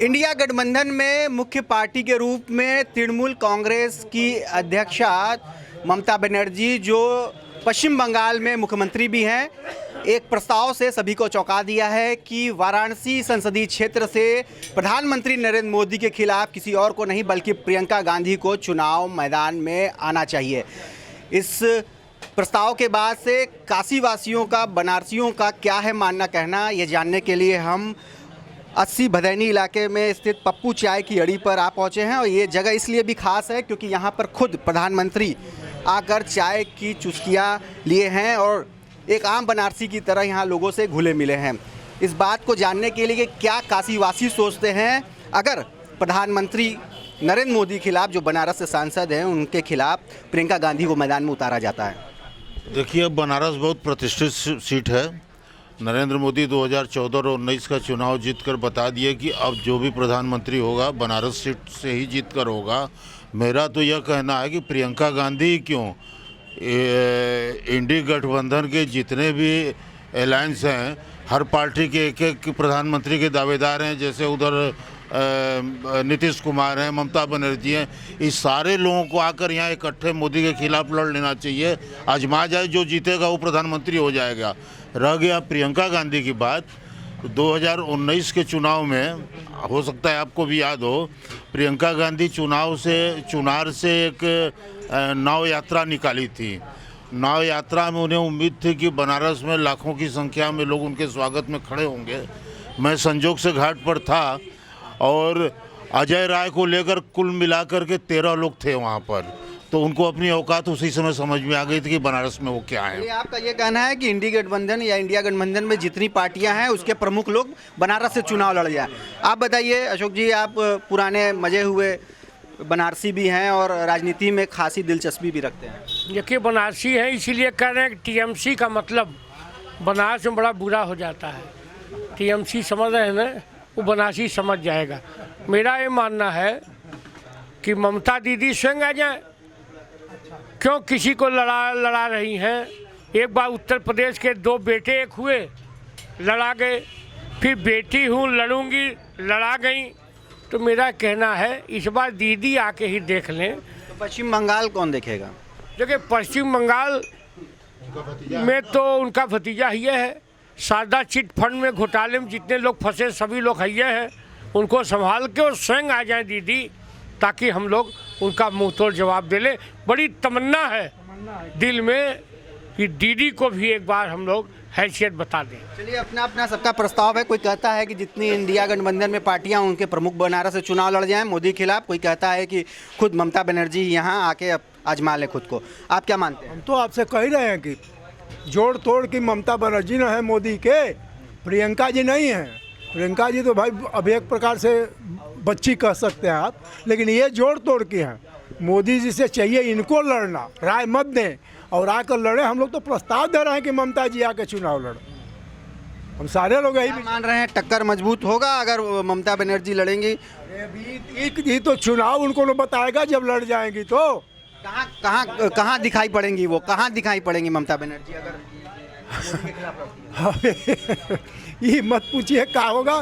India गठबंधन में मुख्य पार्टी के रूप में तृणमूल कांग्रेस की अध्यक्षा ममता बनर्जी, जो पश्चिम बंगाल में मुख्यमंत्री भी हैं, एक प्रस्ताव से सभी को चौंका दिया है कि वाराणसी संसदीय क्षेत्र से प्रधानमंत्री नरेंद्र मोदी के खिलाफ किसी और को नहीं बल्कि प्रियंका गांधी को चुनाव मैदान में आना चाहिए। इस प्रस्ताव के बाद से काशी वासियों का, बनारसियों का क्या है मानना कहना, ये जानने के लिए हम 80 भदैनी इलाके में स्थित पप्पू चाय की अड़ी पर आ पहुँचे हैं। और ये जगह इसलिए भी खास है क्योंकि यहाँ पर खुद प्रधानमंत्री आकर चाय की चुस्कियाँ लिए हैं और एक आम बनारसी की तरह यहाँ लोगों से घुले मिले हैं। इस बात को जानने के लिए कि क्या काशीवासी सोचते हैं अगर प्रधानमंत्री नरेंद्र मोदी के खिलाफ, जो बनारस से सांसद हैं, उनके खिलाफ प्रियंका गांधी को मैदान में उतारा जाता है। देखिए, बनारस बहुत प्रतिष्ठित सीट है। नरेंद्र मोदी 2014 और 19 का चुनाव जीतकर बता दिए कि अब जो भी प्रधानमंत्री होगा बनारस सीट से ही जीतकर होगा। मेरा तो यह कहना है कि प्रियंका गांधी क्यों, इंडी गठबंधन के जितने भी अलायंस हैं, हर पार्टी के एक एक प्रधानमंत्री के दावेदार हैं। जैसे उधर नीतीश कुमार हैं, ममता बनर्जी हैं, इस सारे लोगों को आकर यहाँ इकट्ठे मोदी के खिलाफ लड़ लेना चाहिए। आजमा जाए, जो जीतेगा वो प्रधानमंत्री हो जाएगा। रह गया प्रियंका गांधी की बात, 2019 के चुनाव में हो सकता है आपको भी याद हो, प्रियंका गांधी चुनार से एक नाव यात्रा निकाली थी। नाव यात्रा में उन्हें उम्मीद थी कि बनारस में लाखों की संख्या में लोग उनके स्वागत में खड़े होंगे। मैं संजोग से घाट पर था और अजय राय को लेकर कुल मिलाकर के 13 लोग थे वहाँ पर, तो उनको अपनी औकात उसी समय समझ में आ गई थी कि बनारस में वो क्या है। आपका ये कहना है कि इंडी गठबंधन या इंडिया गठबंधन में जितनी पार्टियां हैं उसके प्रमुख लोग बनारस से चुनाव लड़ जाए। आप बताइए अशोक जी, आप पुराने मजे हुए बनारसी भी हैं और राजनीति में खासी दिलचस्पी भी रखते हैं। देखिए, बनारसी है इसीलिए कह रहे हैं कि टीएमसी का मतलब बनारस में बड़ा बुरा हो जाता है। टीएमसी समझ रहे हैं ना, वो बनारसी समझ जाएगा। मेरा ये मानना है कि ममता दीदी स्वयं आ जाए, क्यों किसी को लड़ा रही हैं। एक बार उत्तर प्रदेश के 2 बेटे एक हुए, लड़ा गए, फिर बेटी हूँ लड़ूंगी, लड़ा गई। तो मेरा कहना है इस बार दीदी आके ही देख लें। तो पश्चिम बंगाल कौन देखेगा? देखिए, पश्चिम बंगाल में तो उनका भतीजा ही है। शारदा चिट फंड में घोटाले में जितने लोग फंसे सभी लोग हइये हैं। उनको संभाल के और स्वयं आ जाए दीदी, ताकि हम लोग उनका मुंह तोड़ जवाब दे ले। बड़ी तमन्ना है दिल में कि दीदी को भी एक बार हम लोग हैसियत बता दें। चलिए, अपना अपना सबका प्रस्ताव है। कोई कहता है कि जितनी इंडिया गठबंधन में पार्टियां, उनके प्रमुख बनारस से चुनाव लड़ जाएं मोदी के खिलाफ। कोई कहता है कि खुद ममता बनर्जी यहाँ आके आजमा ले खुद को। आप क्या मानते हैं? हम तो आपसे कह रहे हैं कि जोड़ तोड़ की ममता बनर्जी न है मोदी के, प्रियंका जी नहीं हैं। प्रियंका जी तो भाई अब एक प्रकार से बच्ची कह सकते हैं आप, लेकिन ये जोड़ तोड़ की हैं। मोदी जी से चाहिए इनको लड़ना, राय मत दें और आकर लड़े। हम लोग तो प्रस्ताव दे रहे हैं कि ममता जी आकर चुनाव लड़े। हम सारे लोग यही मान रहे हैं। टक्कर मजबूत होगा अगर ममता बनर्जी लड़ेंगी? ये तो चुनाव उनको बताएगा जब लड़ जाएंगी। तो कहाँ दिखाई पड़ेंगी वो? कहाँ दिखाई पड़ेंगी ममता बनर्जी अगर ये मत पूछिए क्या होगा।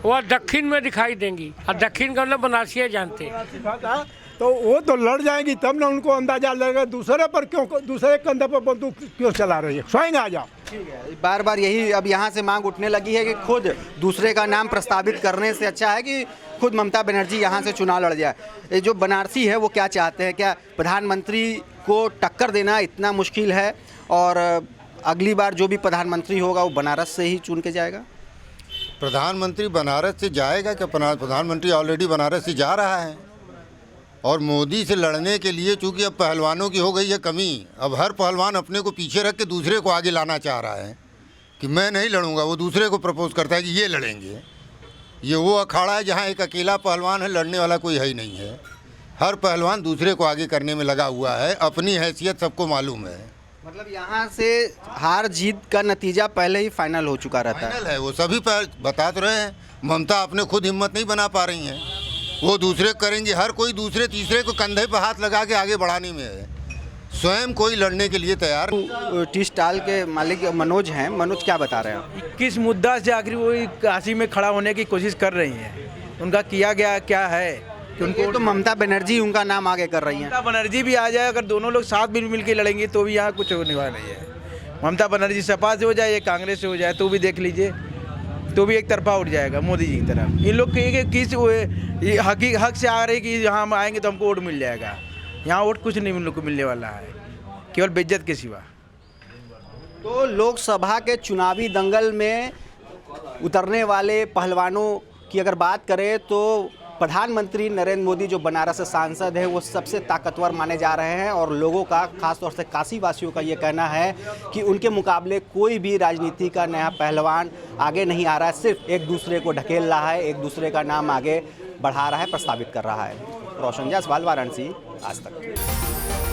वह दक्षिण में दिखाई देंगी और दक्षिण का मतलब बनारसी जानते हैं। तो वो तो लड़ जाएंगी तब ना उनको अंदाजा लगेगा। दूसरे पर क्यों, दूसरे कंधे पर बंदूक क्यों चला रही है? स्वयं आ जाओ। बार बार यही अब यहाँ से मांग उठने लगी है कि खुद दूसरे का नाम प्रस्तावित करने से अच्छा है कि खुद ममता बनर्जी यहाँ से चुनाव लड़ जाए। ये जो बनारसी है वो क्या चाहते हैं? क्या प्रधानमंत्री को टक्कर देना इतना मुश्किल है और अगली बार जो भी प्रधानमंत्री होगा वो बनारस से ही चुन के जाएगा? प्रधानमंत्री बनारस से जाएगा क्या? प्रधानमंत्री ऑलरेडी बनारस से जा रहा है। और मोदी से लड़ने के लिए चूंकि अब पहलवानों की हो गई है कमी, अब हर पहलवान अपने को पीछे रख के दूसरे को आगे लाना चाह रहा है कि मैं नहीं लड़ूंगा। वो दूसरे को प्रपोज करता है कि ये लड़ेंगे। ये वो अखाड़ा है जहाँ एक अकेला पहलवान है, लड़ने वाला कोई है ही नहीं है। हर पहलवान दूसरे को आगे करने में लगा हुआ है। अपनी हैसियत सबको मालूम है। मतलब यहाँ से हार जीत का नतीजा पहले ही फाइनल हो चुका रहता है। फाइनल है, वो सभी बता तो रहे हैं। ममता अपने खुद हिम्मत नहीं बना पा रही हैं, वो दूसरे करेंगे। हर कोई दूसरे तीसरे को कंधे पर हाथ लगा के आगे बढ़ाने में है। स्वयं कोई लड़ने के लिए तैयार। टी स्टॉल के मालिक मनोज हैं। मनोज, क्या बता रहे हैं? किस मुद्दा से आखिर वो काशी में खड़ा होने की कोशिश कर रही हैं? उनका किया गया क्या है कि उनको तो ममता बनर्जी उनका नाम आगे कर रही हैं। ममता बनर्जी भी आ जाए, अगर दोनों लोग साथ मिल के लड़ेंगे तो भी यहाँ कुछ होने वाला नहीं है। ममता बनर्जी सपा से हो जाए या कांग्रेस से हो जाए तो भी देख लीजिए, तो भी एक तरफा उठ जाएगा मोदी जी की तरफ। इन लोग के किस हक से आ रहे कि यहाँ हम आएंगे तो हमको वोट मिल जाएगा। यहाँ वोट कुछ नहीं उन लोग को मिलने वाला है, केवल बेइज्जत के सिवा। तो लोकसभा के चुनावी दंगल में उतरने वाले पहलवानों की अगर बात करें तो प्रधानमंत्री नरेंद्र मोदी जो बनारस से सांसद है वो सबसे ताकतवर माने जा रहे हैं और लोगों का, खासतौर से काशी वासियों का ये कहना है कि उनके मुकाबले कोई भी राजनीति का नया पहलवान आगे नहीं आ रहा है। सिर्फ एक दूसरे को ढकेल रहा है, एक दूसरे का नाम आगे बढ़ा रहा है, प्रस्तावित कर रहा है। रोशन जायसवाल, वाराणसी, आज तक।